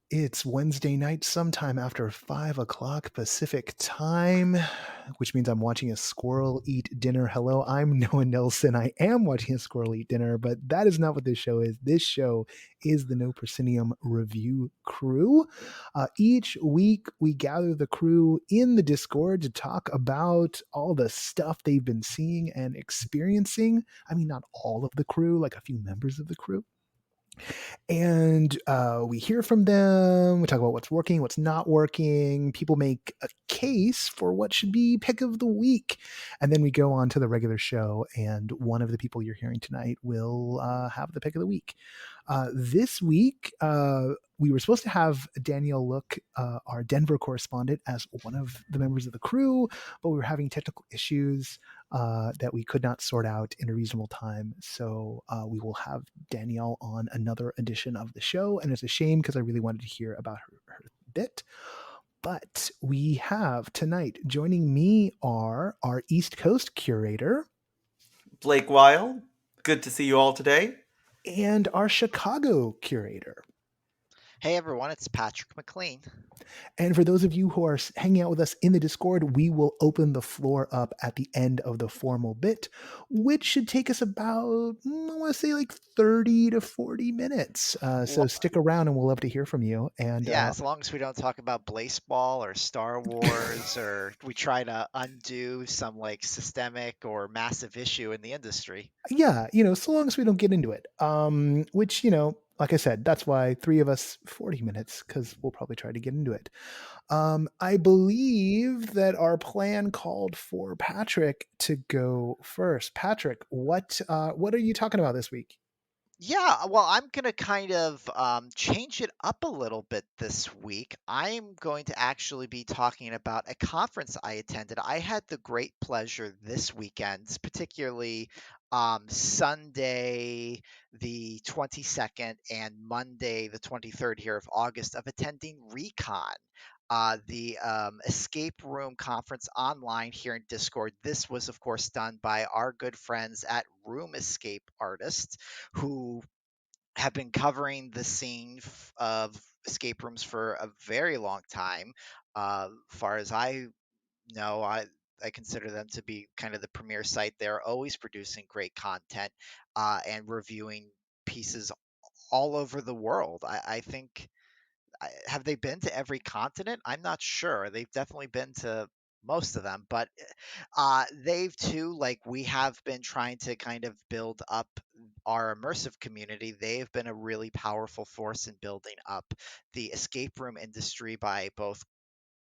It's Wednesday night, sometime after 5 o'clock Pacific time, which means I'm watching a squirrel eat dinner. Hello, I'm Noah Nelson. I am watching a squirrel eat dinner, but that is not what this show is. This show is the No Proscenium Review Crew. Each week, we gather the crew in the Discord to talk about all the stuff they've been seeing and experiencing. I mean, not all of the crew, like a few members of the crew, and we hear from them. We talk about what's working, what's not working. People make a case for what should be pick of the week, and then we go on to the regular show. And one of the people you're hearing tonight will have the pick of the week. This week, we were supposed to have Danielle Look, our Denver correspondent, as one of the members of the crew, but we were having technical issues that we could not sort out in a reasonable time. So we will have Danielle on another edition of the show. And it's a shame because I really wanted to hear about her bit. But we have tonight joining me are our East Coast curator Blake Weil, good to see you all today. and our Chicago curator. Hey everyone, it's Patrick McLean. And for those of you who are hanging out with us in the Discord, we will open the floor up at the end of the formal bit, which should take us about, I want to say like 30 to 40 minutes. So stick around and we'll love to hear from you. And Yeah, as long as we don't talk about baseball or Star Wars or we try to undo some like systemic or massive issue in the industry. yeah, so long as we don't get into it, which, like I said, that's why three of us, 40 minutes, because we'll probably try to get into it. I believe that our plan called for Patrick to go first. Patrick, what are you talking about this week? Yeah, well, I'm going to kind of change it up a little bit this week. I'm going to actually be talking about a conference I attended. I had the great pleasure this weekend, particularly Sunday the 22nd and Monday the 23rd here of August, of attending RECON. The escape room conference online here in Discord. This was, of course, done by our good friends at Room Escape Artists, who have been covering the scene of escape rooms for a very long time. Far as I know, I consider them to be kind of the premier site. They're always producing great content and reviewing pieces all over the world. I think have they been to every continent? I'm not sure. They've definitely been to most of them, but they've too, like we have been trying to kind of build up our immersive community. They've been a really powerful force in building up the escape room industry by both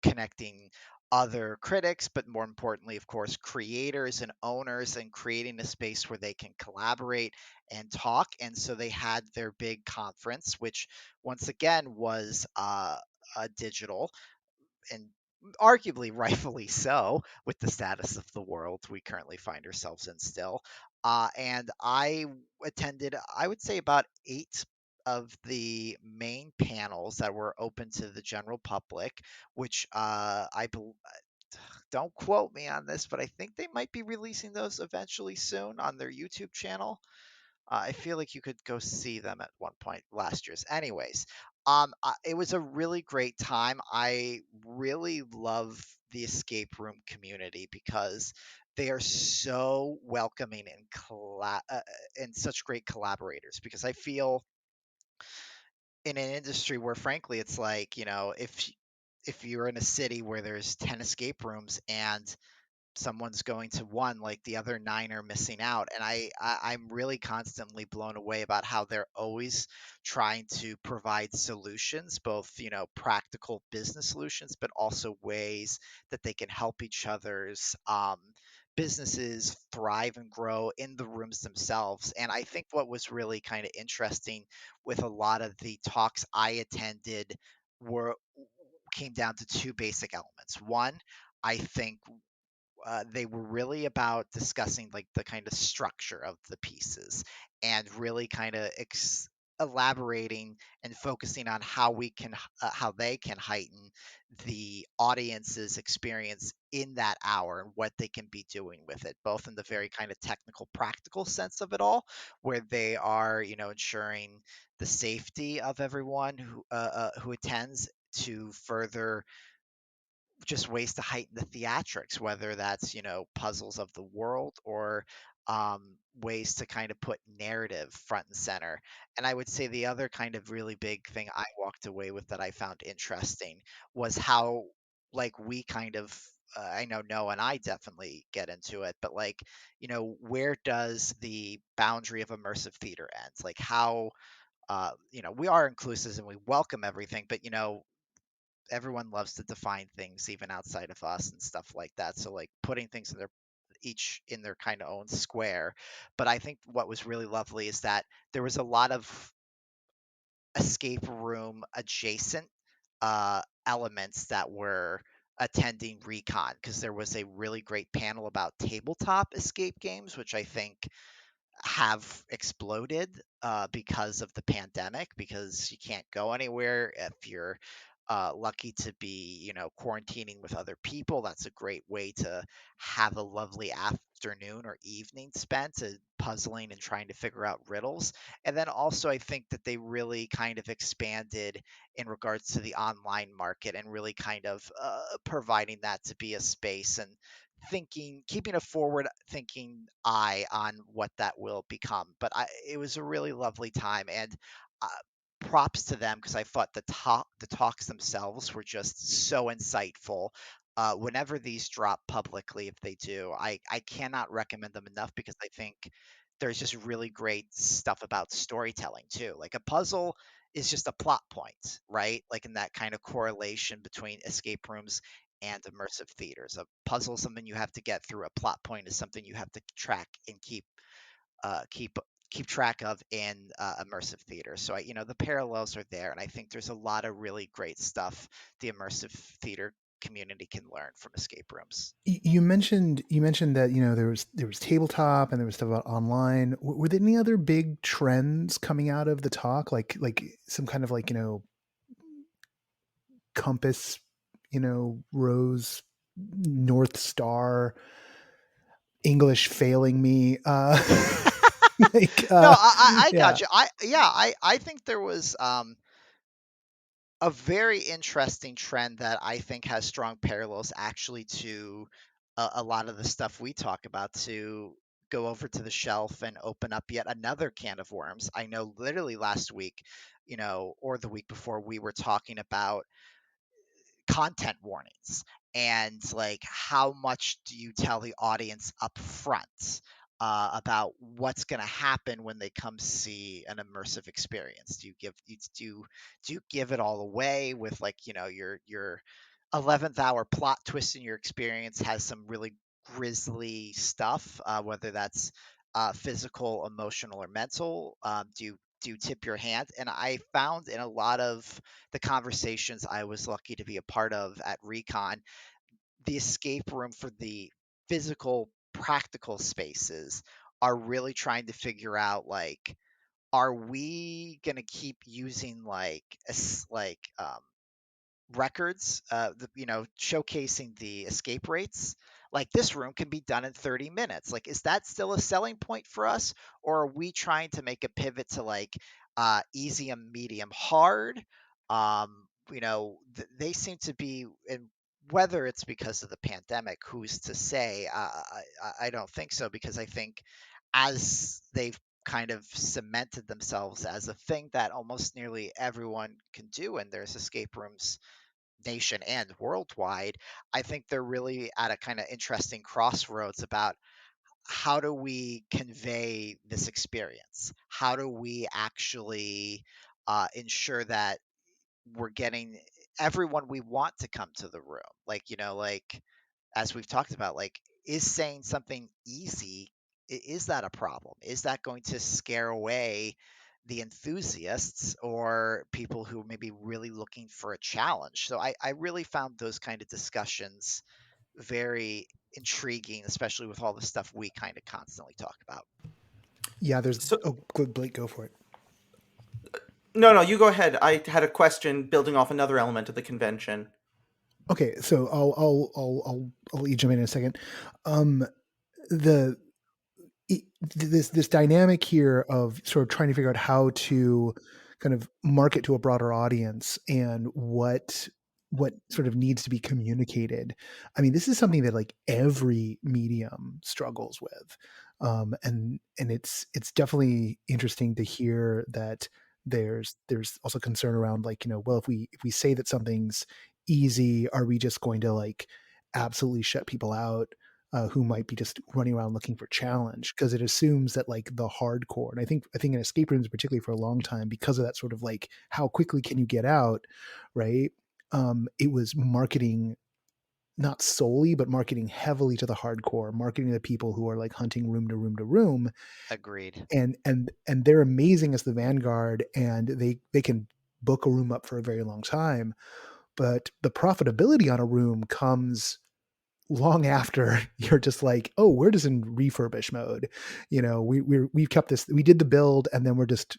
connecting other critics, but more importantly, of course, creators and owners, and creating a space where they can collaborate and talk. And so they had their big conference, which once again was digital, and arguably rightfully so with the status of the world we currently find ourselves in still. And I attended, I would say, about eight of the main panels that were open to the general public, which don't quote me on this, but I think they might be releasing those eventually soon on their YouTube channel. I feel like you could go see them at one point last year's. Anyways, it was a really great time. I really love the escape room community because they are so welcoming and and such great collaborators. Because I feel in an industry where, frankly, it's like, if you're in a city where there's 10 escape rooms and someone's going to one, like the other nine are missing out. And I'm really constantly blown away about how they're always trying to provide solutions, both practical business solutions, but also ways that they can help each other's businesses thrive and grow in the rooms themselves. And I think what was really kind of interesting with a lot of the talks I attended were came down to two basic elements. One, I think they were really about discussing like the kind of structure of the pieces, and really kind of elaborating and focusing on how we can how they can heighten the audience's experience in that hour and what they can be doing with it, both in the very kind of technical practical sense of it all, where they are, ensuring the safety of everyone who attends, to further just ways to heighten the theatrics, whether that's, puzzles of the world, or ways to kind of put narrative front and center. And I would say the other kind of really big thing I walked away with that I found interesting was how, like, we kind of, I know Noah and I definitely get into it, but like, where does the boundary of immersive theater end? Like, how, we are inclusive and we welcome everything, but everyone loves to define things even outside of us and stuff like that. So like putting things in their each in their kind of own square. But I think what was really lovely is that there was a lot of escape room adjacent elements that were attending Recon, because there was a really great panel about tabletop escape games, which I think have exploded because of the pandemic, because you can't go anywhere. If you're lucky to be, quarantining with other people, that's a great way to have a lovely afternoon or evening spent puzzling and trying to figure out riddles. And then also, I think that they really kind of expanded in regards to the online market, and really kind of providing that to be a space, and keeping a forward thinking eye on what that will become. But it was a really lovely time, and uh, props to them, because I thought the talks themselves were just so insightful. Whenever these drop publicly, if they do, I cannot recommend them enough, because I think there's just really great stuff about storytelling too. Like, a puzzle is just a plot point, right? Like, in that kind of correlation between escape rooms and immersive theaters. A puzzle is something you have to get through. A plot point is something you have to track and uh, keep keep track of in immersive theater. So the parallels are there, and I think there's a lot of really great stuff the immersive theater community can learn from escape rooms. You mentioned that there was tabletop and there was stuff about online. Were there any other big trends coming out of the talk, like some kind of like compass, rose, north star, English failing me, like No, I got yeah. you. I think there was a very interesting trend that I think has strong parallels actually to a lot of the stuff we talk about, to go over to the shelf and open up yet another can of worms. I know literally last week, or the week before, we were talking about content warnings, and like, how much do you tell the audience up front about what's going to happen when they come see an immersive experience? Do you give it all away with, like, your 11th hour plot twist in your experience has some really grisly stuff, whether that's physical, emotional, or mental? Do you tip your hand? And I found in a lot of the conversations I was lucky to be a part of at Recon, the escape room for the physical, practical spaces are really trying to figure out, like, are we gonna keep using like records, showcasing the escape rates. Like, this room can be done in 30 minutes. Like, is that still a selling point for us? Or are we trying to make a pivot to like easy and medium hard? They seem to be, and whether it's because of the pandemic, who's to say? I don't think so, because I think as they've kind of cemented themselves as a thing that almost nearly everyone can do, and there's escape rooms nation and worldwide, I think they're really at a kind of interesting crossroads about how do we convey this experience? How do we actually ensure that we're getting everyone we want to come to the room? Like, as we've talked about, like, is saying something easy, is that a problem? Is that going to scare away the enthusiasts or people who may be really looking for a challenge? So I really found those kind of discussions very intriguing, especially with all the stuff we kind of constantly talk about. Yeah, there's So, oh, good, Blake, go for it. No, no, you go ahead. I had a question building off another element of the convention. Okay, so I'll let you jump in a second. Um, the this dynamic here of sort of trying to figure out how to kind of market to a broader audience and what sort of needs to be communicated. I mean, this is something that like every medium struggles with, and it's definitely interesting to hear that there's also concern around like, well, if we say that something's easy, are we just going to like absolutely shut people out who might be just running around looking for challenge, because it assumes that like the hardcore, and I think in escape rooms particularly for a long time, because of that sort of like how quickly can you get out, right? It was marketing, not solely, but marketing heavily to the hardcore, marketing to people who are like hunting room to room to room, Agreed. and they're amazing as the vanguard, and they can book a room up for a very long time, but the profitability on a room comes long after you're just like, oh, we're just in refurbish mode. We've kept this, we did the build, and then we're just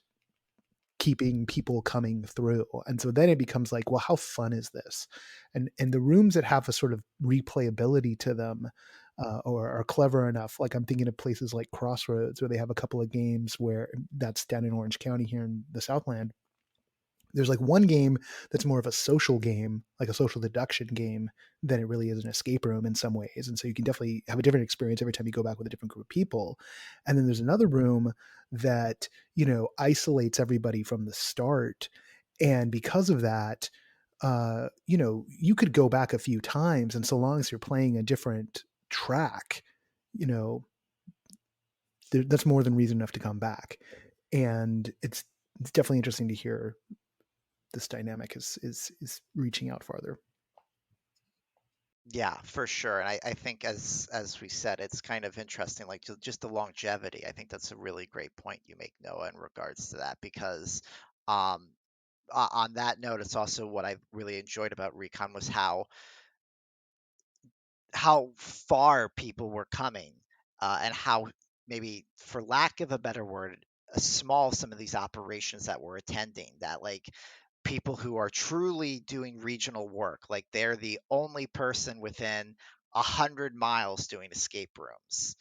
keeping people coming through. And so then it becomes like, well, how fun is this? And the rooms that have a sort of replayability to them, or are clever enough, like I'm thinking of places like Crossroads, where they have a couple of games where that's down in Orange County here in the Southland. There's like one game that's more of a social game, like a social deduction game, than it really is an escape room in some ways. And so you can definitely have a different experience every time you go back with a different group of people. And then there's another room that, isolates everybody from the start. And because of that, you could go back a few times, and so long as you're playing a different track, you know, that's more than reason enough to come back. And it's definitely interesting to hear this dynamic is reaching out farther. Yeah, for sure. And I think as we said, it's kind of interesting, like just the longevity. I think that's a really great point you make, Noah, in regards to that, because um on that note, it's also what I really enjoyed about Recon was how far people were coming, and how, maybe for lack of a better word, small some of these operations that were attending, that like people who are truly doing regional work, like they're the only person within 100 miles doing escape rooms.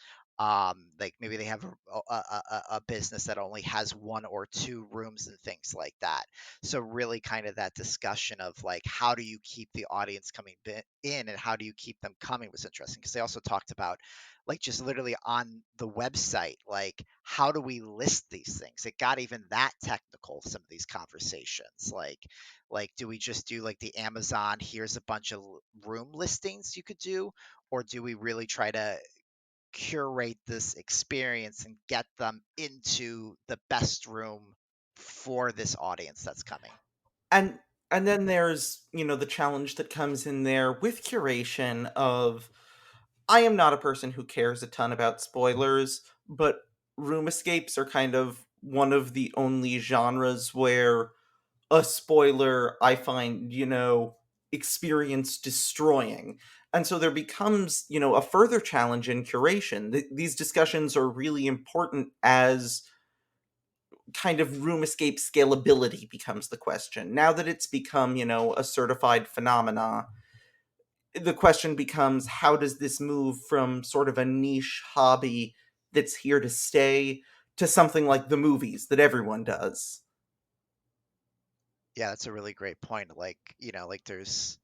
Like maybe they have a business that only has one or two rooms and things like that. So really, kind of that discussion of like, how do you keep the audience coming in, and how do you keep them coming, was interesting, because they also talked about like just literally on the website, like how do we list these things? It got even that technical, some of these conversations, like do we just do like the Amazon, here's a bunch of room listings you could do, or do we really try to curate this experience and get them into the best room for this audience that's coming? And and then there's, the challenge that comes in there with curation of I am not a person who cares a ton about spoilers, but room escapes are kind of one of the only genres where a spoiler I find, experience destroying. And so there becomes, a further challenge in curation. These discussions are really important as kind of room escape scalability becomes the question. Now that it's become, a certified phenomena, the question becomes how does this move from sort of a niche hobby that's here to stay to something like the movies that everyone does? Yeah, that's a really great point. Like, like there's,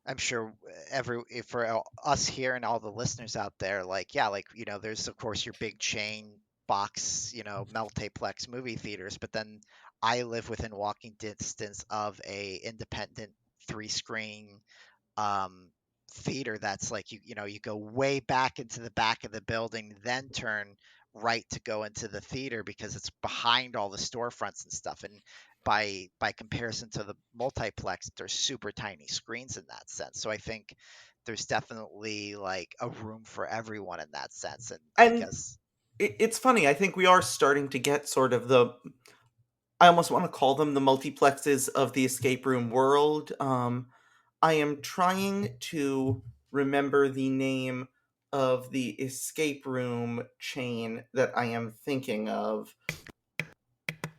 I'm sure for us here and all the listeners out there, like, yeah, like, there's of course your big chain box, multiplex movie theaters, but then I live within walking distance of a independent three screen um, theater that's like, you go way back into the back of the building, then turn right to go into the theater because it's behind all the storefronts and stuff. And by comparison to the multiplex, they're super tiny screens in that sense. So I think there's definitely like a room for everyone in that sense. And I And guess, it's funny, I think we are starting to get sort of the I almost want to call them the multiplexes of the escape room world. I am trying to remember the name of the escape room chain that I am thinking of.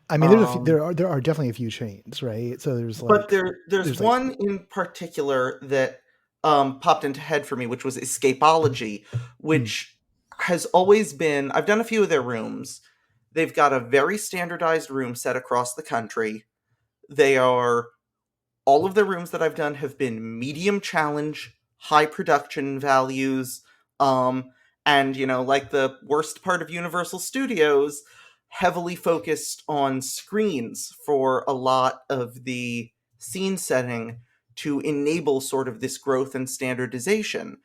I mean, Um, there are definitely a few chains, right? So but there's there's like one in particular that popped into head for me, which was Escapology, mm, which has always been. I've done a few of their rooms. They've got a very standardized room set across the country. They are all of the rooms that I've done have been medium challenge, high production values, um, and like the worst part of Universal Studios, heavily focused on screens for a lot of the scene setting to enable sort of this growth and standardization.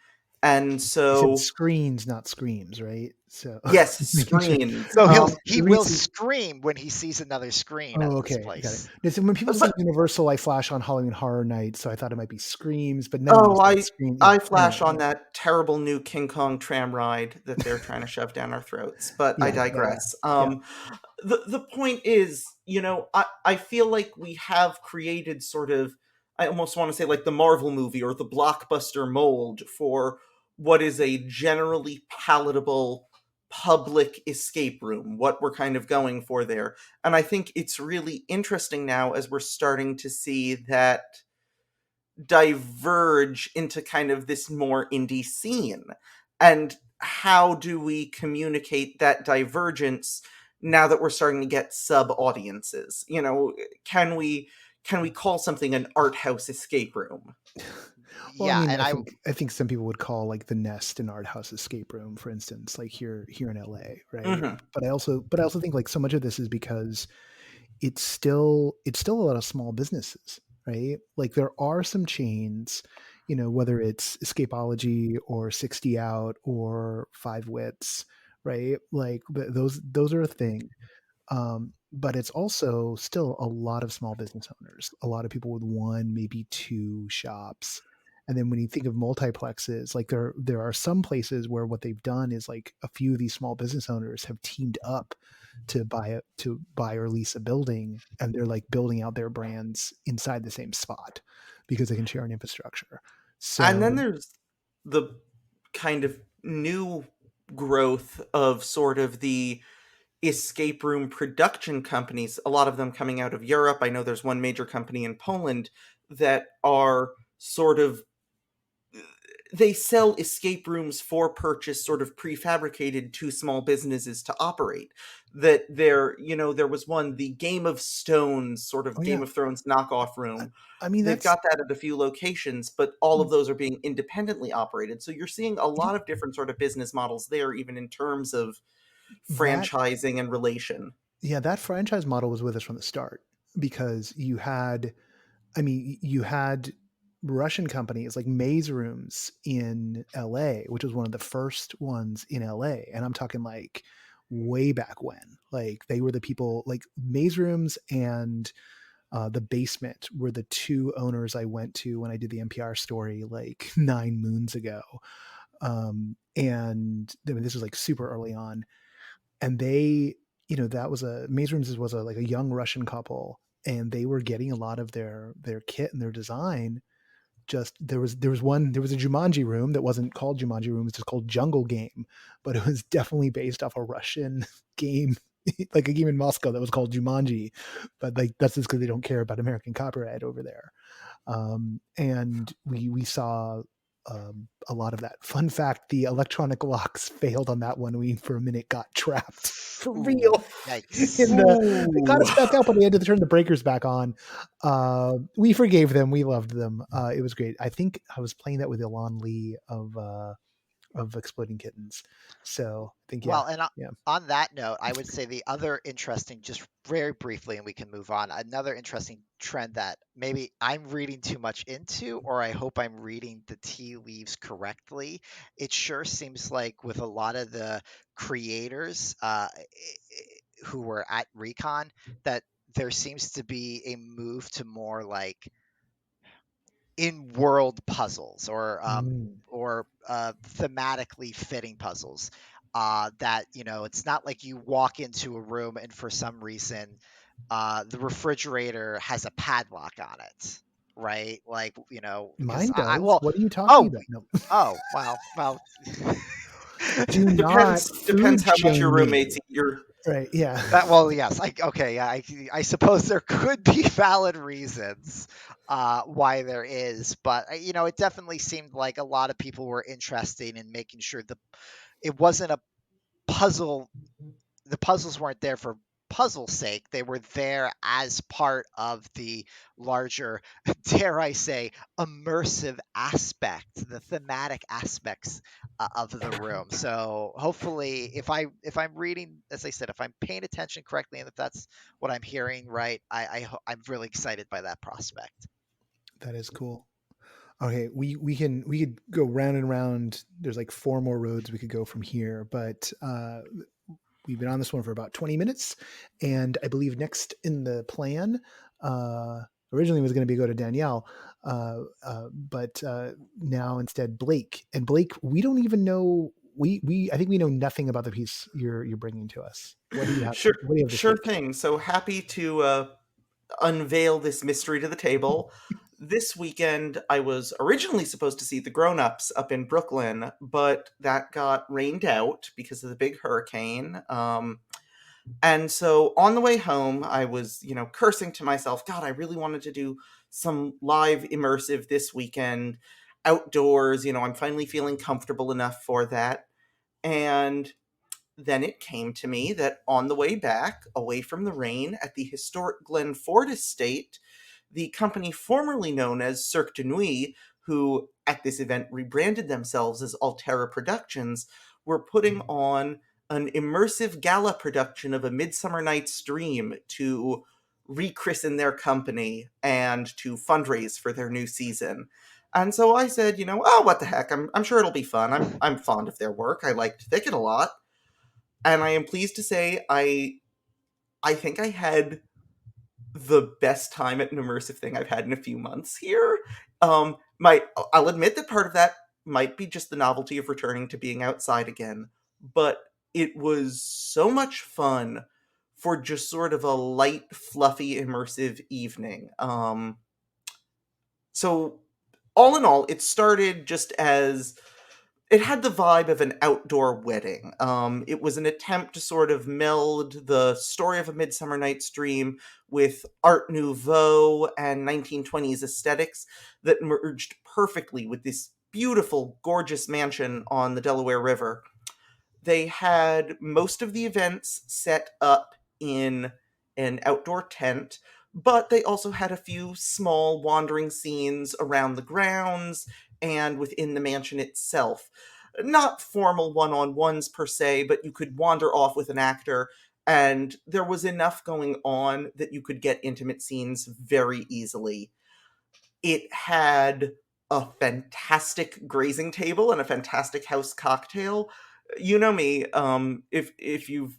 And you said so, screens, not screams, right? So yes, making sure. screens. No, The he will reason scream when he sees another screen at Oh, this okay, got it. place. Listen, when people say But Universal, I flash on Halloween Horror Nights, so I thought it might be Screams, but no, you oh, said I Scream. Yeah. I Anyway, flash on that terrible new King Kong tram ride that they're trying to shove down our throats, but I yeah, digress. yeah. The point is, I feel like we have created sort of, I almost want to say like the Marvel movie or the blockbuster mold for what is a generally palatable public escape room, what we're kind of going for there. And I think it's really interesting now as we're starting to see that diverge into kind of this more indie scene. And how do we communicate that divergence now that we're starting to get sub audiences? Can we call something an art house escape room? Well, I Yeah, mean, and I think some people would call like the Nest an art house escape room, for instance, like here in LA, right? Hmm. But I also think like so much of this is because it's still a lot of small businesses, right? Like there are some chains, whether it's Escapology or 60 Out or Five Wits, right? Like those are a thing. But it's also still a lot of small business owners, a lot of people with one, maybe two shops. And then when you think of multiplexes, like there are some places where what they've done is like a few of these small business owners have teamed up to buy or lease a building, and they're like building out their brands inside the same spot because they can share an infrastructure. And then So there's the kind of new growth of sort of the escape room production companies, a lot of them coming out of Europe. I know there's one major company in Poland that are sort of, they sell escape rooms for purchase, sort of prefabricated to small businesses to operate. There was one, the Game of Stones sort oh of yeah, Game of Thrones knockoff I, room. I mean They've that's got that at a few locations, but all of those are being independently operated. So you're seeing a lot of different sort of business models there, even in terms of that franchising and relation. yeah, that franchise model was with us from the start because you had Russian companies like Maze Rooms in LA, which was one of the first ones in LA. And I'm talking like way back when. Like they were the people like Maze Rooms and the Basement were the two owners I went to when I did the NPR story like 9 moons ago. And I mean, this was like super early on, and they that was a Maze Rooms was a like a young Russian couple, and they were getting a lot of their kit and their design. Just there was a Jumanji room that wasn't called Jumanji room, it's just called Jungle Game, but it was definitely based off a Russian game, like a game in Moscow that was called Jumanji, but like that's just because they don't care about American copyright over there. And we saw a lot of that. Fun fact: the electronic locks failed on that one. We for a minute got trapped for ooh, real. In yikes. they got Ooh. us back out, but they had to turn the breakers back on. We forgave them. We loved them. It was great. I think I was playing that with Ilan Lee of Exploding Kittens. So I think yeah, Well, and yeah. on that note, I would say the other interesting, just very briefly, and we can move on. Another interesting trend that maybe I'm reading too much into, or I hope I'm reading the tea leaves correctly. It sure seems like with a lot of the creators who were at Recon, that there seems to be a move to more like in world puzzles Mm. or thematically fitting puzzles that it's not like you walk into a room and for some reason the refrigerator has a padlock on it, right? Like because Mine I does. well What are you talking oh about? No. oh well Do not Depends food how much your shame roommates me. eat your. Right, yeah. Well, yes, okay, yeah, I suppose there could be valid reasons why there is, but it definitely seemed like a lot of people were interested in making sure it wasn't a puzzle. The puzzles weren't there for puzzle's sake. They were there as part of the larger, dare I say, immersive aspect, the thematic aspects of the room. So hopefully, if I'm reading, as I said, if I'm paying attention correctly, and if that's what I'm hearing right, I'm really excited by that prospect. That is cool. Okay, we could go round and round. There's like four more roads we could go from here, but we've been on this one for about 20 minutes, and I believe next in the plan, originally was going to be go to Danielle, but now instead Blake. And Blake, we don't even know. We I think we know nothing about the piece you're bringing to us. What do you have? Sure, What do you have this sure week? thing. So happy to unveil this mystery to the table. This weekend, I was originally supposed to see the Grown Ups up in Brooklyn, but that got rained out because of the big hurricane. And so on the way home, I was, cursing to myself, God, I really wanted to do some live immersive this weekend outdoors. I'm finally feeling comfortable enough for that. And then it came to me that on the way back, away from the rain, at the historic Glen Ford estate, the company formerly known as Cirque de Nuit, who at this event rebranded themselves as Alterra Productions, were putting on an immersive gala production of A Midsummer Night's Dream to rechristen their company and to fundraise for their new season. And so I said, oh, what the heck? I'm sure it'll be fun. I'm fond of their work. I liked Thicket a lot, and I am pleased to say I think I had the best time at an immersive thing I've had in a few months here. I'll admit that part of that might be just the novelty of returning to being outside again, but it was so much fun for just sort of a light, fluffy, immersive evening. So all in all, it started just as it had the vibe of an outdoor wedding. It was an attempt to sort of meld the story of A Midsummer Night's Dream with Art Nouveau and 1920s aesthetics that merged perfectly with this beautiful, gorgeous mansion on the Delaware River. They had most of the events set up in an outdoor tent, but they also had a few small wandering scenes around the grounds and within the mansion itself. Not formal one on ones per se, but you could wander off with an actor, and there was enough going on that you could get intimate scenes very easily. It had a fantastic grazing table and a fantastic house cocktail. You know me. If you've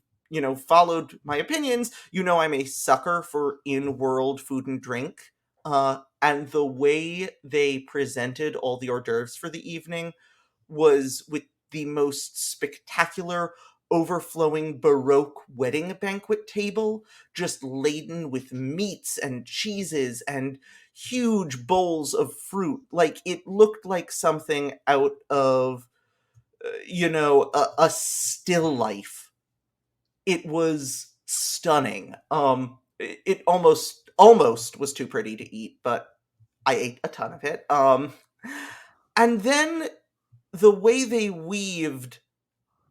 followed my opinions, I'm a sucker for in-world food and drink. And the way they presented all the hors d'oeuvres for the evening was with the most spectacular, overflowing Baroque wedding banquet table, just laden with meats and cheeses and huge bowls of fruit. Like, it looked like something out of, a still life. It was stunning. It almost was too pretty to eat, but I ate a ton of it. And then the way they weaved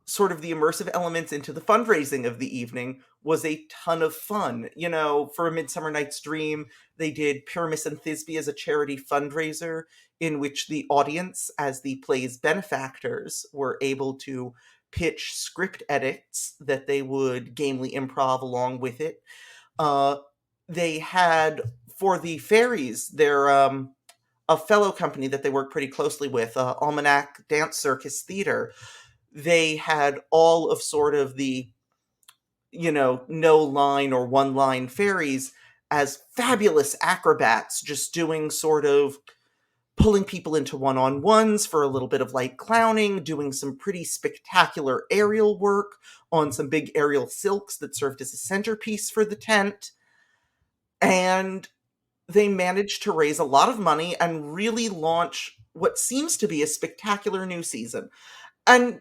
sort of the immersive elements into the fundraising of the evening was a ton of fun. For A Midsummer Night's Dream, they did Pyramus and Thisbe as a charity fundraiser in which the audience, as the play's benefactors, were able to pitch script edits that they would gamely improv along with it. Uh, they had, for the fairies, their a fellow company that they work pretty closely with, Almanac Dance Circus Theater. They had all of sort of the, no line or one line fairies as fabulous acrobats, just doing sort of pulling people into one on ones for a little bit of light clowning, doing some pretty spectacular aerial work on some big aerial silks that served as a centerpiece for the tent. And they managed to raise a lot of money and really launch what seems to be a spectacular new season. And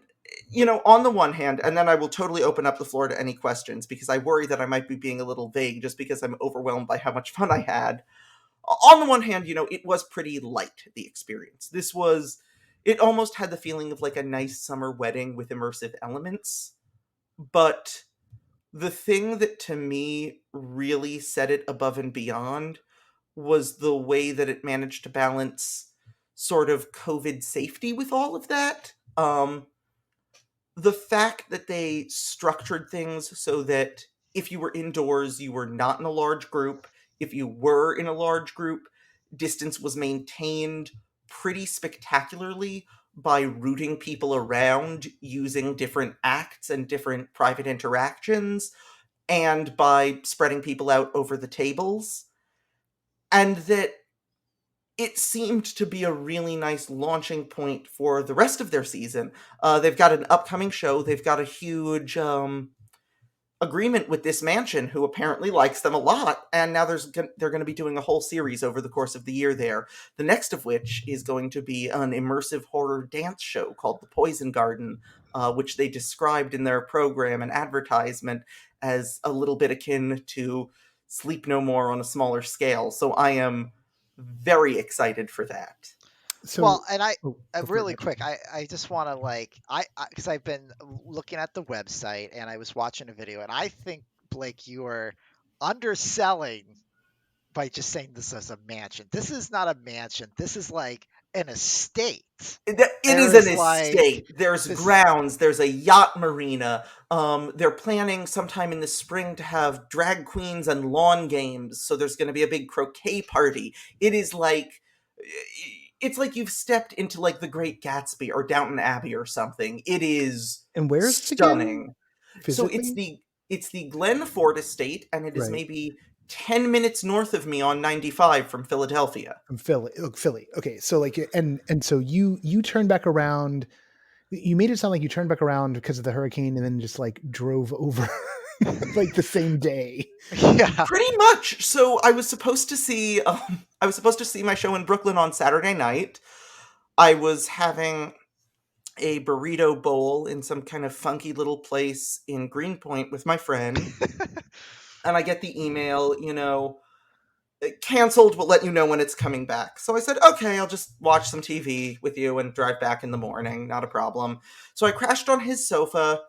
on the one hand, and then I will totally open up the floor to any questions because I worry that I might be being a little vague just because I'm overwhelmed by how much fun I had. On the one hand, it was pretty light, the experience. It almost had the feeling of like a nice summer wedding with immersive elements. But the thing that to me really set it above and beyond was the way that it managed to balance sort of COVID safety with all of that. The fact that they structured things so that if you were indoors, you were not in a large group. If you were in a large group, distance was maintained pretty spectacularly by routing people around using different acts and different private interactions and by spreading people out over the tables. And that it seemed to be a really nice launching point for the rest of their season. They've got an upcoming show. They've got a huge agreement with this mansion, who apparently likes them a lot, and now they're going to be doing a whole series over the course of the year there. The next of which is going to be an immersive horror dance show called The Poison Garden, which they described in their program and advertisement as a little bit akin to Sleep No More on a smaller scale. So I am very excited for that. Well, So, and oh, go for it, really Patrick. quick, I just want to like because I've been looking at the website and I was watching a video, and I think, Blake, you are underselling by just saying this is a mansion. This is not a mansion. This is like an estate. It There is an is like estate. There's this. grounds. There's a yacht marina. They're planning sometime in the spring to have drag queens and lawn games. So there's going to be a big croquet party. It is like it's like you've stepped into like the Great Gatsby or Downton Abbey or something. It is And where is it again? stunning. So Physically? it's the Glen Ford estate, and it is Right. maybe 10 minutes north of me on 95 from Philadelphia. From Philly. Oh, Philly. Okay. So like, and so you turned back around. You made it sound like you turned back around because of the hurricane and then just like drove over like the same day. Yeah. Pretty much. So I was supposed to see my show in Brooklyn on Saturday night. I was having a burrito bowl in some kind of funky little place in Greenpoint with my friend, and I get the email, canceled, we'll let you know when it's coming back. So I said, okay, I'll just watch some TV with you and drive back in the morning, not a problem. So I crashed on his sofa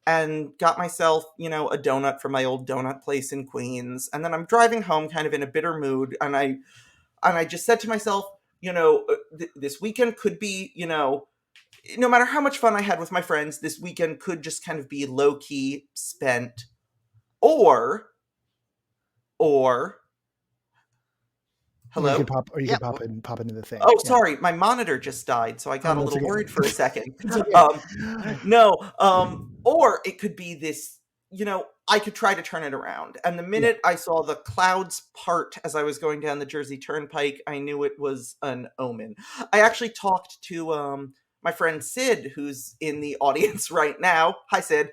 and got myself, a donut from my old donut place in Queens. And then I'm driving home kind of in a bitter mood, and I just said to myself, this weekend could be, no matter how much fun I had with my friends, this weekend could just kind of be low key spent, or Or you could hello. pop, or you Yeah. could pop into the thing. Oh, Yeah. sorry, my monitor just died, so I Oh, got a that's little okay. worried for a second. It's okay. Um, no, or it could be this, I could try to turn it around. And the Yeah. minute I saw the clouds part as I was going down the Jersey Turnpike, I knew it was an omen. I actually talked to my friend Sid, who's in the audience right now. Hi, Sid.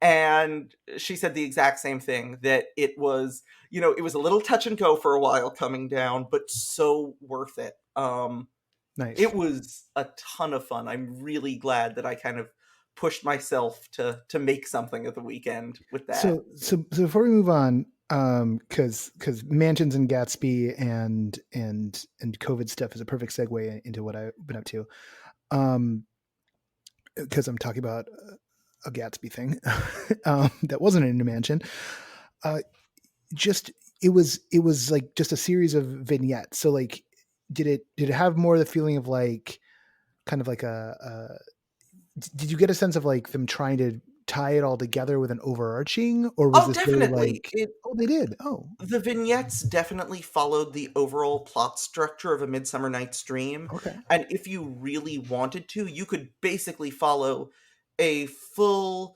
And she said the exact same thing, that it was a little touch and go for a while coming down, but so worth it. Nice. It was a ton of fun. I'm really glad that I kind of pushed myself to make something of the weekend with that. So before we move on, because mansions and Gatsby and COVID stuff is a perfect segue into what I've been up to. Um, because I'm talking about a Gatsby thing that wasn't in a mansion. Uh, just it was like just a series of vignettes. So like, did it have more the feeling of like kind of like did you get a sense of like them trying to tie it all together with an overarching, or was Oh, this very definitely. like, oh, they did, oh, The vignettes definitely followed the overall plot structure of A Midsummer Night's Dream, okay, and if you really wanted to, you could basically follow a full,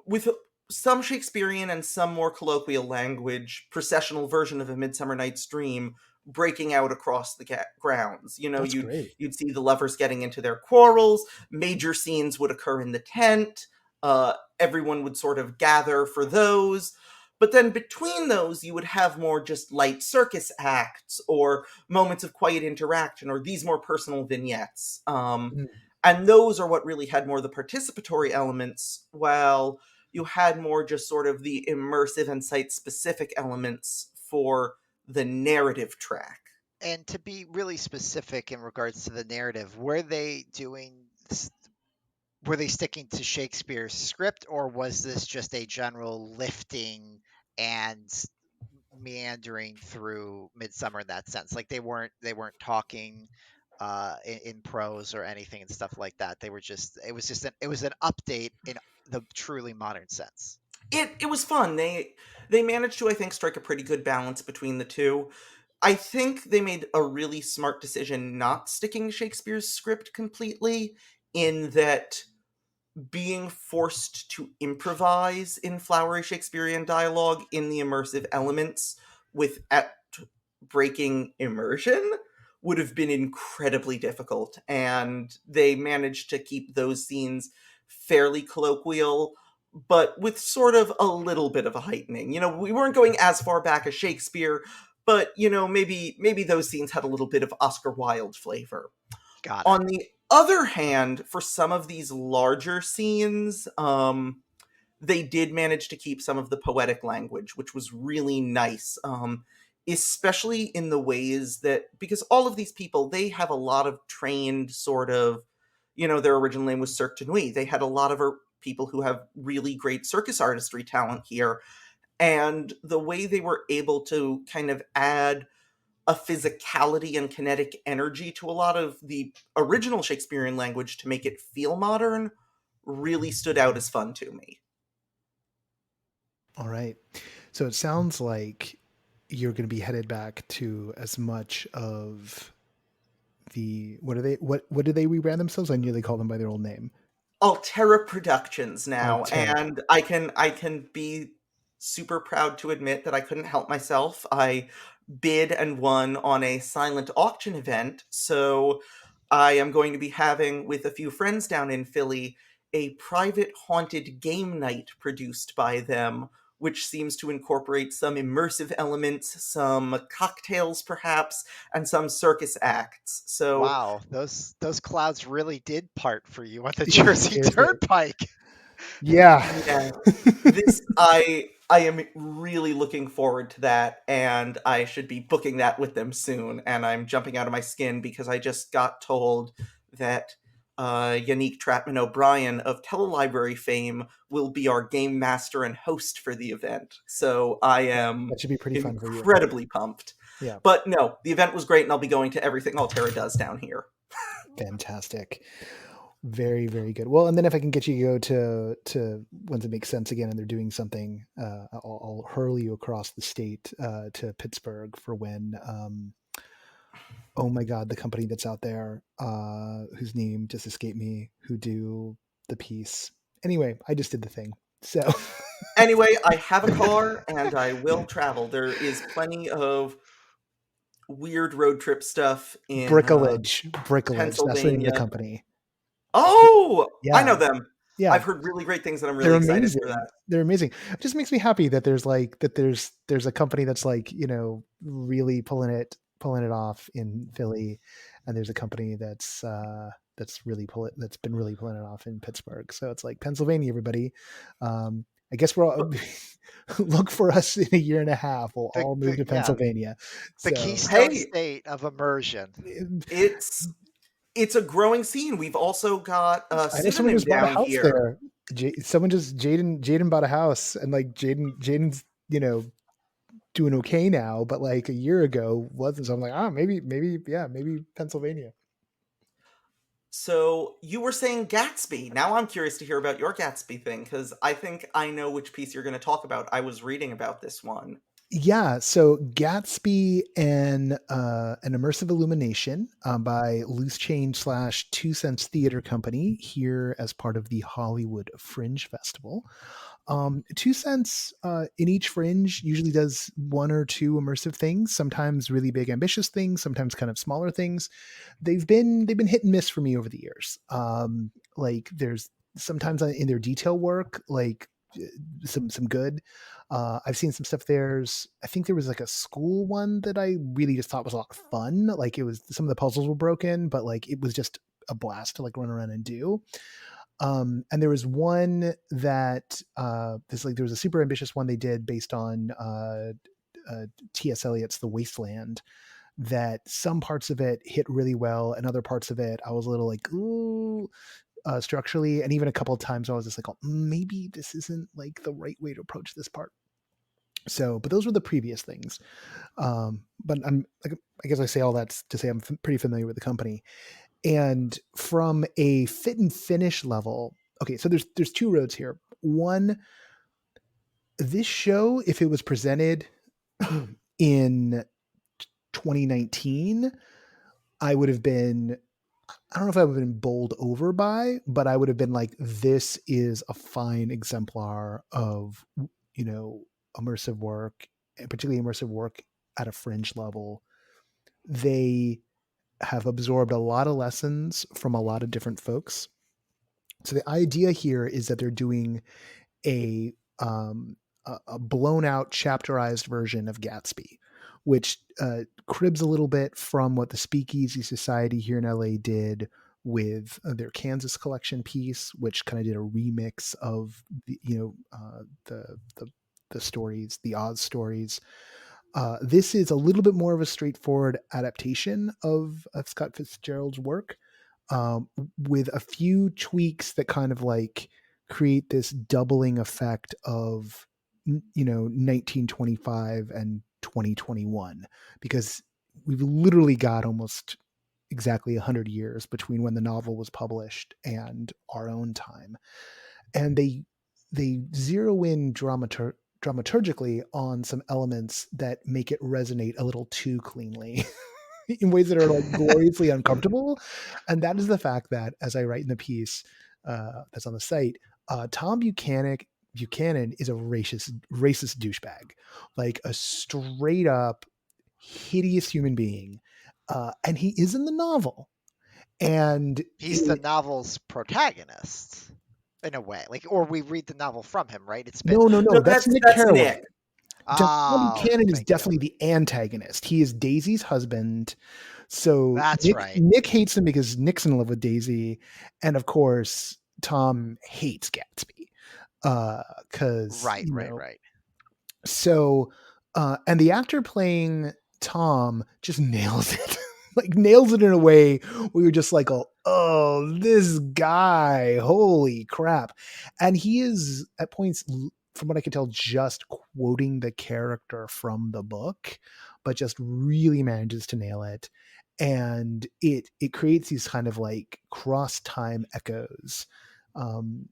with some Shakespearean and some more colloquial language, processional version of A Midsummer Night's Dream breaking out across the grounds. that's You'd great. see the lovers getting into their quarrels. Major scenes would occur in the tent. Everyone would sort of gather for those. But then between those, you would have more just light circus acts or moments of quiet interaction or these more personal vignettes. Mm. And those are what really had more of the participatory elements, while you had more just sort of the immersive and site specific elements for the narrative track. And to be really specific in regards to the narrative, were they sticking to Shakespeare's script, or was this just a general lifting and meandering through Midsummer in that sense? Like they weren't talking in prose or anything and stuff like that. It was an update in the truly modern sense. It was fun. They managed to, I think, strike a pretty good balance between the two. I think they made a really smart decision not sticking to Shakespeare's script completely, in that being forced to improvise in flowery Shakespearean dialogue in the immersive elements without breaking immersion would have been incredibly difficult. And they managed to keep those scenes fairly colloquial, but with sort of a little bit of a heightening. We weren't going as far back as Shakespeare, but maybe those scenes had a little bit of Oscar Wilde flavor. Got it. On the other hand, for some of these larger scenes, they did manage to keep some of the poetic language, which was really nice. Especially in the ways that, because all of these people, they have a lot of trained sort of, their original name was Cirque de Nuit. They had a lot of people who have really great circus artistry talent here. And the way they were able to kind of add a physicality and kinetic energy to a lot of the original Shakespearean language to make it feel modern really stood out as fun to me. All right. So it sounds like you're going to be headed back to as much of the what do they rebrand themselves? I knew they called them by their old name. Alterra Productions now, Alterra. and I can be super proud to admit that I couldn't help myself. I bid and won on a silent auction event, so I am going to be having, with a few friends down in Philly, a private haunted game night produced by them, which seems to incorporate some immersive elements, some cocktails perhaps, and some circus acts. So Wow, those clouds really did part for you on the Yeah, Jersey seriously. Turnpike. yeah, Yeah. this I am really looking forward to that, and I should be booking that with them soon. And I'm jumping out of my skin because I just got told that Yannick Trapman O'Brien of Telelibrary fame will be our game master and host for the event. So I am That should be pretty fun for you. incredibly pumped. Yeah. But no, the event was great, and I'll be going to everything Alterra does down here. Fantastic. Very, very good. Well, and then if I can get you to go to once it makes sense again, and they're doing something, I'll hurl you across the state to Pittsburgh for when. Oh my God, the company that's out there, whose name just escaped me, who do the piece. Anyway, I just did the thing. So Anyway, I have a car and I will travel. There is plenty of weird road trip stuff in Bricolage. That's the name of the Pennsylvania. company. Oh, I know Yeah, them. yeah. I've heard really great things, and I'm They're really excited for amazing. that. They're amazing. It just makes me happy that there's a company that's like, really pulling it off in Philly, and there's a company that's been really pulling it off in Pittsburgh. So it's like Pennsylvania, everybody. I guess we're all But look for us in a year and a half. We'll The all move the to yeah, Pennsylvania. the So Keystone hey, State of immersion. it's it's a growing scene. We've also got a I know someone pseudonym just bought a down house here. there. Someone just Jaden bought a house, and like Jaden's doing okay now, but like a year ago wasn't. So I'm like, maybe Pennsylvania. So you were saying Gatsby. Now I'm curious to hear about your Gatsby thing, because I think I know which piece you're going to talk about. I was reading about this one. Yeah, so Gatsby and an immersive illumination by Loose Change slash 2 Cents Theater Company here as part of the Hollywood Fringe Festival. 2 Cents in each fringe usually does one or two immersive things, sometimes really big ambitious things, sometimes kind of smaller things. They've been hit and miss for me over the years. Like there's sometimes in their detail work, like some good. I've seen some stuff. I think there was like a school one that I really just thought was a lot of fun. Like it was some of the puzzles were broken, but like it was just a blast to like run around and do. And there was one that there was a super ambitious one they did based on T.S. Eliot's The Wasteland, that some parts of it hit really well and other parts of it I was a little like, ooh, structurally, and even a couple of times I was just like, oh, maybe this isn't like the right way to approach this part. So, but those were the previous things. But I'm like, I guess I say all that to say I'm pretty familiar with the company. And from a fit and finish level, okay, so there's two roads here. One, this show, if it was presented in 2019, I would have been, I don't know if I would have been bowled over by, but I would have been like, this is a fine exemplar of, you know, immersive work, and particularly immersive work at a fringe level. They have absorbed a lot of lessons from a lot of different folks. So the idea here is that they're doing a a blown out chapterized version of Gatsby, which cribs a little bit from what the Speakeasy Society here in LA did with their Kansas collection piece, which kind of did a remix of the the stories, the Oz stories. This is a little bit more of a straightforward adaptation of Scott Fitzgerald's work, um, with a few tweaks that kind of like create this doubling effect of 1925 and 2021, because we've literally got almost exactly 100 years between when the novel was published and our own time. And they zero in dramaturgically on some elements that make it resonate a little too cleanly in ways that are like gloriously uncomfortable. And that is the fact that, as I write in the piece that's on the site, Tom Buchanan is a racist douchebag, like a straight up hideous human being, and he is in the novel. And He's the novel's protagonist in a way, like, or we read the novel from him, right? It's been No, no, that's Nick that's Nick. Carraway. Tom oh, Buchanan is thank you. definitely the antagonist. He is Daisy's husband. So That's Nick right. Nick hates him because Nick's in love with Daisy, and of course Tom hates Gatsby because Right, right, right. so and the actor playing Tom just nails it. Like nails it in a way where you're just like, oh, this guy, holy crap. And he is at points, from what I can tell, just quoting the character from the book, but just really manages to nail it. And it creates these kind of like cross time echoes. Um,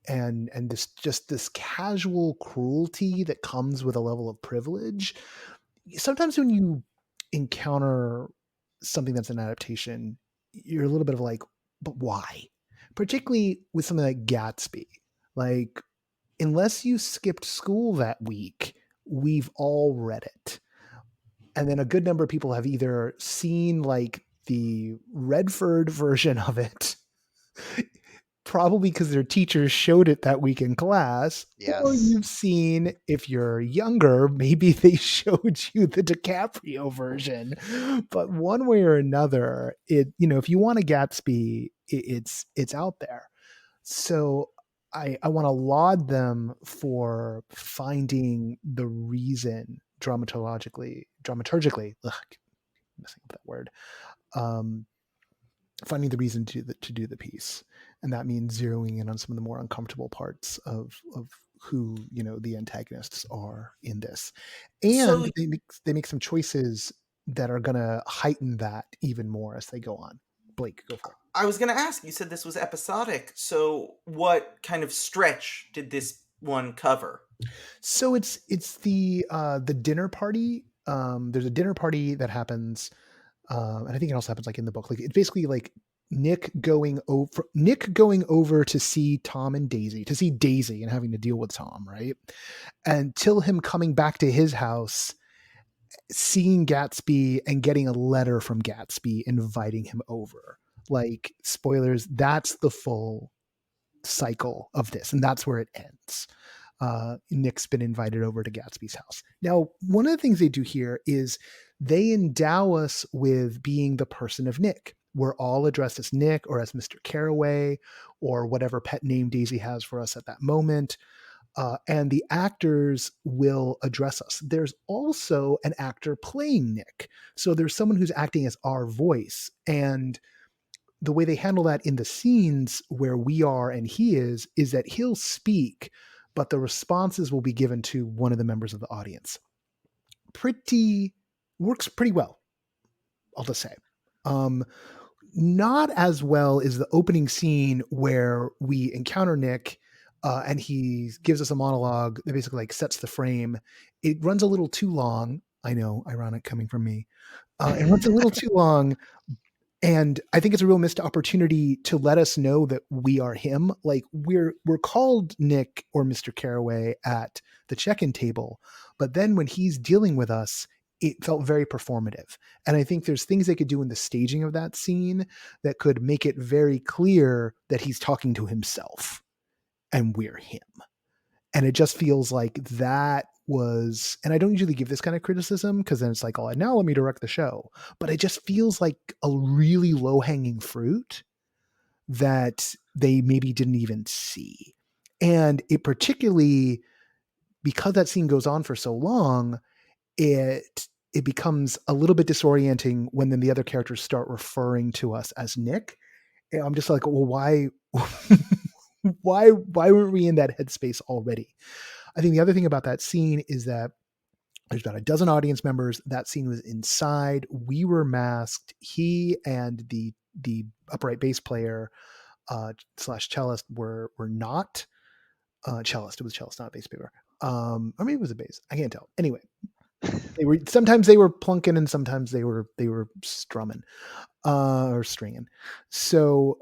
and this just this casual cruelty that comes with a level of privilege. Sometimes when you encounter something that's an adaptation, you're a little bit of like, but why? Particularly with something like Gatsby. Like, unless you skipped school that week, we've all read it. And then a good number of people have either seen like the Redford version of it, probably because their teachers showed it that week in class, or Yes. you've seen, if you're younger, maybe they showed you the DiCaprio version. But one way or another, if you want a Gatsby, it's out there. So I want to laud them for finding the reason dramaturgically, ugh, messing up that word, um, finding the reason to do the piece. And that means zeroing in on some of the more uncomfortable parts of who the antagonists are in this, So and they make some choices that are going to heighten that even more as they go on. Blake, go for it. I was going to ask, you said this was episodic. So what kind of stretch did this one cover? So it's the dinner party. There's a dinner party that happens, and I think it also happens like in the book. Like it's basically like Nick going over to see Tom and Daisy, to see Daisy and having to deal with Tom, right? Until him coming back to his house, seeing Gatsby and getting a letter from Gatsby inviting him over. Like spoilers, that's the full cycle of this, and that's where it ends. Nick's been invited over to Gatsby's house. Now, one of the things they do here is they endow us with being the person of Nick. we're all addressed as Nick or as Mr. Caraway or whatever pet name Daisy has for us at that moment. And the actors will address us. There's also an actor playing Nick. So there's someone who's acting as our voice. And the way they handle that in the scenes where we are and he is that he'll speak, but the responses will be given to one of the members of the audience. Pretty works pretty well, I'll just say. Um, Not as well as the opening scene where we encounter Nick and he gives us a monologue that basically like sets the frame. It runs a little too long. I know, ironic coming from me. It runs a little too long, and I think it's a real missed opportunity to let us know that we are him. Like we're called Nick or Mr. Caraway at the check-in table, but then when he's dealing with us, it felt very performative. And I think there's things they could do in the staging of that scene that could make it very clear that he's talking to himself and we're him. And it just feels like that was, and I don't usually give this kind of criticism because then it's like, oh, now let me direct the show. But it just feels like a really low hanging fruit that they maybe didn't even see. And it particularly, because that scene goes on for so long, it becomes a little bit disorienting when then the other characters start referring to us as Nick. And I'm just like, well, why why weren't we in that headspace already? I think the other thing about that scene is that there's about a dozen audience members. That scene was inside. We were masked. He and the upright bass player slash cellist were not cellist. It was cellist, not bass player. Or maybe it was a bass. I can't tell. Anyway, they were sometimes they were plunking and sometimes they were strumming or stringing. So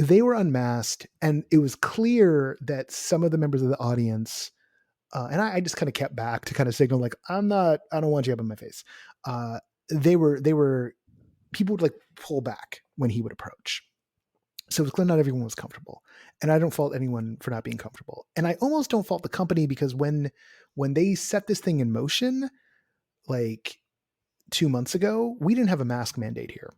they were unmasked, and it was clear that some of the members of the audience and I just kind of kept back to kind of signal like I don't want you up in my face. They were people would like pull back when he would approach. So it was clear not everyone was comfortable, and I don't fault anyone for not being comfortable. And I almost don't fault the company because when they set this thing in motion, like 2 months ago, we didn't have a mask mandate here.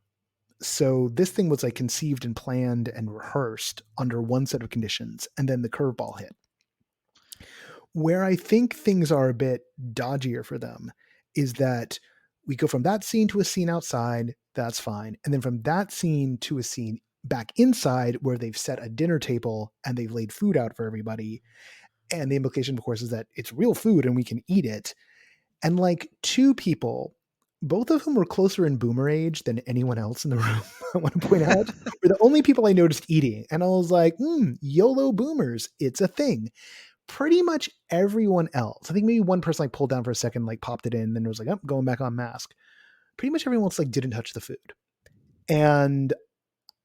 So this thing was like conceived and planned and rehearsed under one set of conditions, and then the curveball hit. Where I think things are a bit dodgier for them is that we go from that scene to a scene outside, that's fine. And then from that scene to a scene back inside where they've set a dinner table and they've laid food out for everybody. And the implication, of course, is that it's real food and we can eat it. And like two people, both of whom were closer in boomer age than anyone else in the room, I want to point out, were the only people I noticed eating. And I was like, YOLO boomers, it's a thing. Pretty much everyone else, I think maybe one person like pulled down for a second, like popped it in, then it was like, oh, going back on mask. Pretty much everyone else like didn't touch the food. And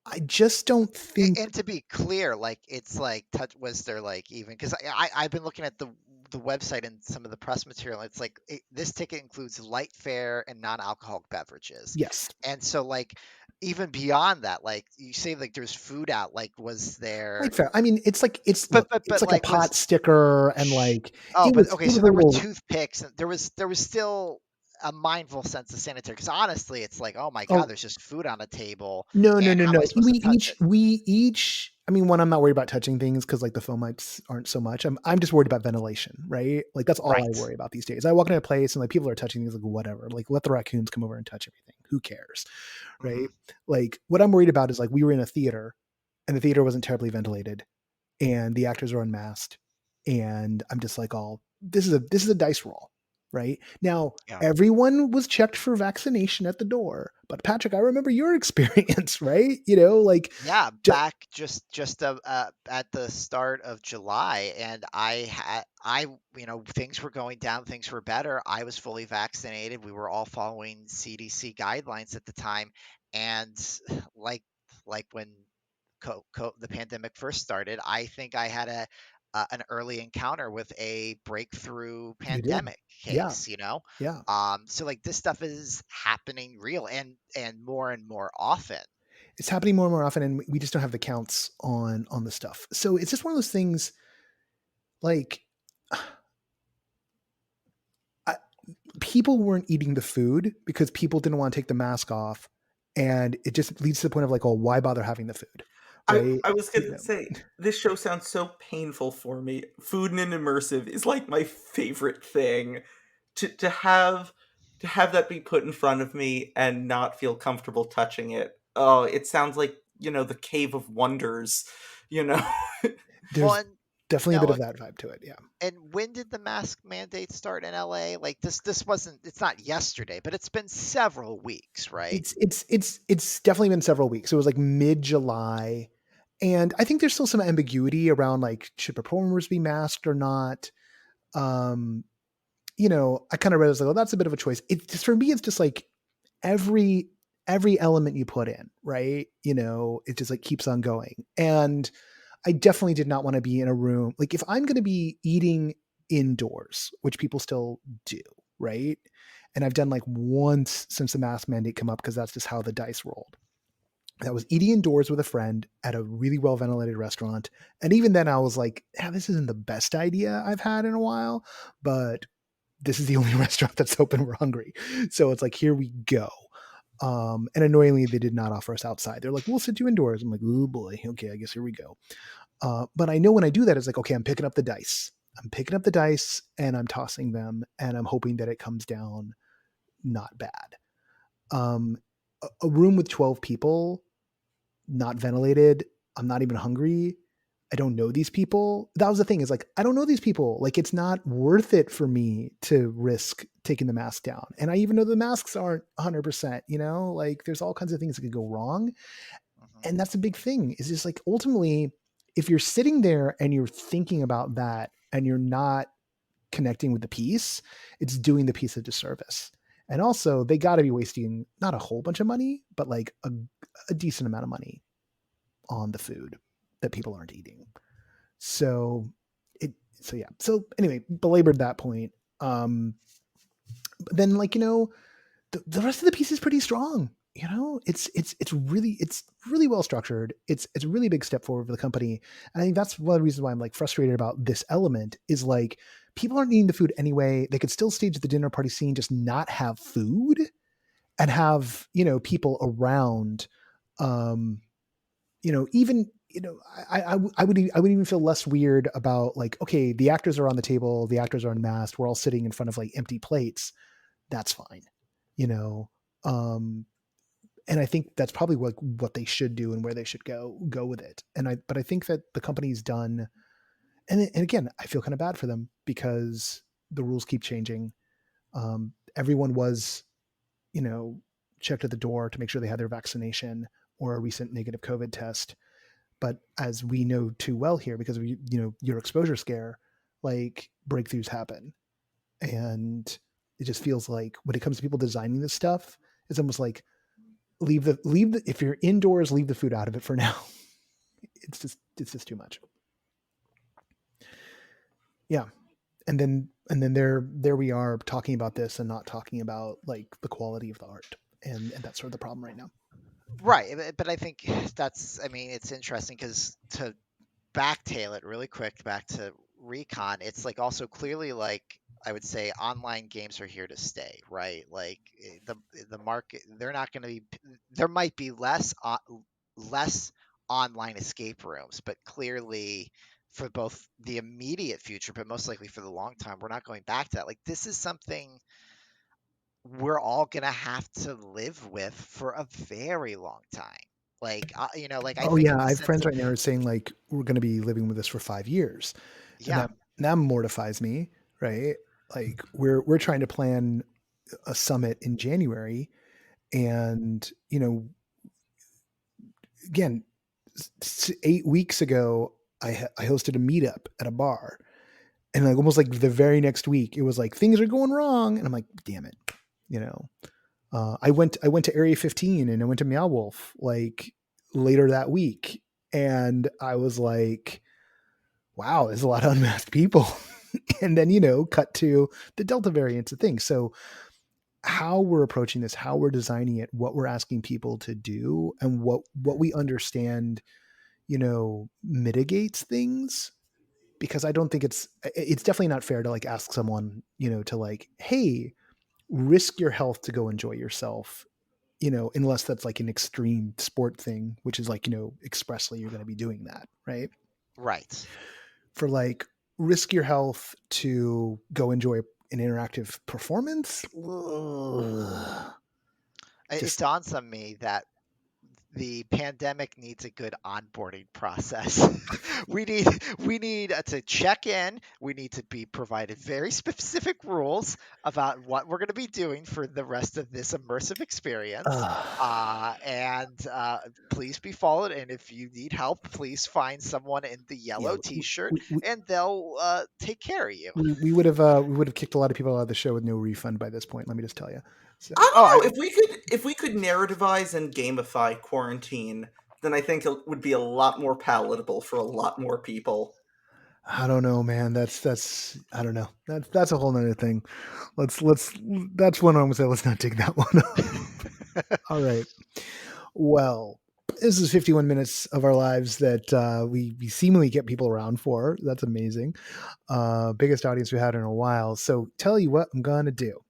I just don't think, And to be clear, like it's like touch was there like even because I've been looking at the website and some of the press material. It's like this ticket includes light fare and non-alcoholic beverages, yes, and so like even beyond that, like you say, like there's food out. Like was there? like fair. I mean, it's like But it's like a like pot was sticker and sh- like oh, but okay, it was so a there were little toothpicks. And there was still a mindful sense of sanitary. Because honestly, it's like oh my god, oh there's just food on a table, no, no, and no, how am no. I supposed to touch it? We each. I mean, one, I'm not worried about touching things because like the fomites aren't so much. I'm just worried about ventilation, right? Like that's all I Right. worry about these days. I walk into a place and like people are touching things, like whatever. Like let the raccoons come over and touch everything. Who cares, Hmm. right? Like what I'm worried about is like we were in a theater, and the theater wasn't terribly ventilated, and the actors are unmasked, and I'm just like, all this is a dice roll, right? Now Yeah. everyone was checked for vaccination at the door, but Patrick, I remember your experience, right? You know, like Yeah, ju- back just at the start of July, and things were going down, things were better. I was fully vaccinated. We were all following CDC guidelines at the time, and like like when the pandemic first started, I think I had an early encounter with a breakthrough you did, pandemic yeah, case, you know. yeah. So like this stuff is happening real and more often. It's happening more and more often, and we just don't have the counts on the stuff. So it's just one of those things. Like I, people weren't eating the food because people didn't want to take the mask off and it just leads to the point of like, oh, why bother having the food, right? I was You gonna know, say, this show sounds so painful for me. Food in an immersive is, like, my favorite thing. To have that be put in front of me and not feel comfortable touching it. Oh, it sounds like, the Cave of Wonders, you know? Well, there's and definitely a bit no, of that vibe to it. Yeah. and when did the mask mandate start in LA? Like this wasn't it's not yesterday, but it's been several weeks, right? It's definitely been several weeks. It was like mid July, and I think there's still some ambiguity around like should performers be masked or not. Um, I kind of read it as like, oh, that's a bit of a choice. It's just for me, it's just like every every element you put in, right? It just like keeps on going. And I definitely did not want to be in a room. Like if I'm going to be eating indoors, which people still do, right? And I've done like once since the mask mandate come up because that's just how the dice rolled. That was eating indoors with a friend at a really well ventilated restaurant. And even then I was like, yeah, this isn't the best idea I've had in a while, but this is the only restaurant that's open. We're hungry. So it's like, here we go. And annoyingly, they did not offer us outside. They're like, we'll sit you indoors. I'm like, oh boy, okay, I guess here we go. But I know when I do that, it's like, okay, I'm picking up the dice. I'm picking up the dice and I'm tossing them and I'm hoping that it comes down not bad. Um, a room with 12 people, not ventilated. I'm not even hungry. I don't know these people. That was the thing is like, I don't know these people. Like, it's not worth it for me to risk taking the mask down. And I even know the masks aren't 100%, like there's all kinds of things that could go wrong. Hmm. And that's a big thing is just like ultimately, if you're sitting there and you're thinking about that and you're not connecting with the piece, it's doing the piece a disservice. And also, they got to be wasting not a whole bunch of money, but like a decent amount of money on the food that people aren't eating. So so yeah. So anyway, belabored that point. But then like, the rest of the piece is pretty strong. It's really well structured. It's a really big step forward for the company. And I think that's one of the reasons why I'm like frustrated about this element is like people aren't eating the food anyway. They could still stage the dinner party scene, just not have food and have, people around. Um, even I would even feel less weird about like, okay, the actors are on the table, the actors are unmasked, we're all sitting in front of like empty plates. That's fine, you know. Um, and I think that's probably what they should do and where they should go with it. But I think that the company's done, and again, I feel kind of bad for them because the rules keep changing. Everyone was, you know, checked at the door to make sure they had their vaccination or a recent negative COVID test. But as we know too well here, because of your exposure scare, like breakthroughs happen, and it just feels like when it comes to people designing this stuff, it's almost like leave the if you're indoors, leave the food out of it for now. It's just too much. Yeah, and then there we are talking about this and not talking about like the quality of the art, and that's sort of the problem right now. Right, but I think I mean, it's interesting because to backtail it really quick back to Recon, it's like also clearly like I would say online games are here to stay, right? Like the market, they're not going to be. There might be less online escape rooms, but clearly for both the immediate future, but most likely for the long time, we're not going back to that. Like this is something we're all gonna have to live with for a very long time. Like, like I Oh think yeah, of the I have sense friends of right now who are saying like we're going to be living with this for 5 years, and yeah. that mortifies me, right? Like we're trying to plan a summit in January, and again, 8 weeks ago, I hosted a meetup at a bar, and like almost like the very next week, it was like things are going wrong, and I'm like, damn it, you know. I went to Area 15 and I went to Meow Wolf like later that week, and I was like, wow, there's a lot of unmasked people. And then cut to the Delta variants of things. So how we're approaching this, how we're designing it, what we're asking people to do, and what we understand, mitigates things. Because I don't think it's definitely not fair to like ask someone, to like, hey, risk your health to go enjoy yourself, unless that's like an extreme sport thing, which is like, expressly you're going to be doing that, right? Right. For like risk your health to go enjoy an interactive performance, ugh, It just dawns on me that the pandemic needs a good onboarding process. We need to check in. We need to be provided very specific rules about what we're going to be doing for the rest of this immersive experience. And please be followed. And if you need help, please find someone in the yeah, yellow T-shirt, we, we, and they'll take care of you. we would have kicked a lot of people out of the show with no refund by this point. Let me just tell you. So I Oh, I don't know if we could narrativize and gamify quarantine, then I think it would be a lot more palatable for a lot more people. I don't know, man. That's I don't know. That's a whole nother thing. Let's that's one I'm gonna say. Let's not take that one up. All right. Well, this is 51 minutes of our lives that we seemingly get people around for. That's amazing. Biggest audience we had in a while. So tell you what I'm gonna do.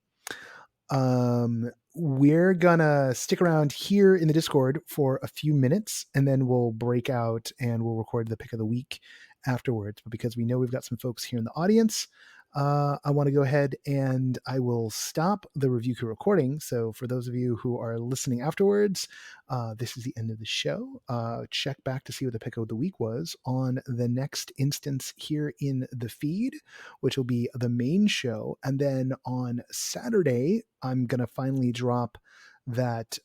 We're gonna stick around here in the Discord for a few minutes, and then we'll break out and we'll record the pick of the week afterwards. But because we know we've got some folks here in the audience, I want to go ahead and I will stop the review crew recording. So for those of you who are listening afterwards, this is the end of the show. Check back to see what the pick of the week was on the next instance here in the feed, which will be the main show. And then on Saturday, I'm going to finally drop that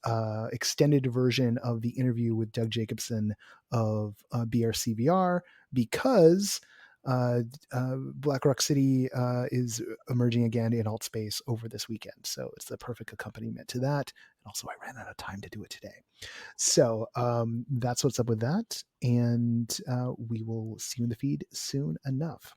extended version of the interview with Doug Jacobson of BRCBR because Black Rock City is emerging again in alt space over this weekend. So it's the perfect accompaniment to that. And also, I ran out of time to do it today. So that's what's up with that. And we will see you in the feed soon enough.